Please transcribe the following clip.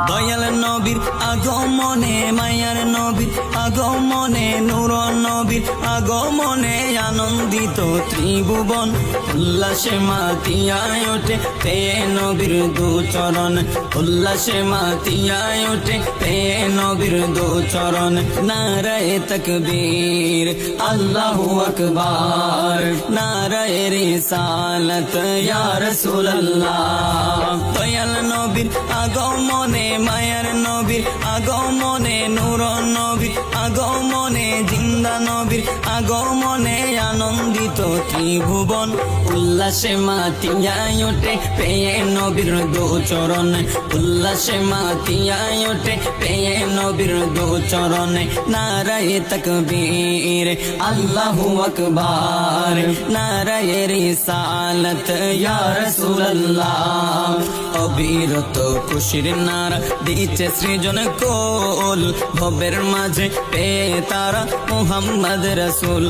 দয়াল নবীর আগমনে মায়ার নবীর আগমনে নূর নবীর আগমনে আনন্দিত ত্রিভুবন উল্লাসে মাতিয়ায় ওঠে পেয়ে নবীর দুচরণ উল্লাসে মাতিয়ায় ওঠে পেয়ে নবীর দুচরণ নারায়ে তাকবীর আল্লাহু আকবার নারায়ে রিসালাত ইয়া রাসূলুল্লাহ দয়াল নবীর আগমনে মায়ার নবীর আগমনে নূর নবীর আগমনে জিন্দা নবীর আগমনে আনন্দিত ত্রিভুবন উল্লাসে মাতিয়ায় ওঠে পেয়ে নবীর দুচরণ উল্লাসে মাতিয়ায় ওঠে পেয়ে নবীর দুচরণ নারায়ে তাকবীর আল্লাহু আকবার নারায়ে রিসালাত ইয়া রাসূলুল্লাহ অবিরত খুশির নারা দিচ্ছে সৃজন কোল ভবের মাঝে পেয়ে তারা মুহাম্মদ রাসূল।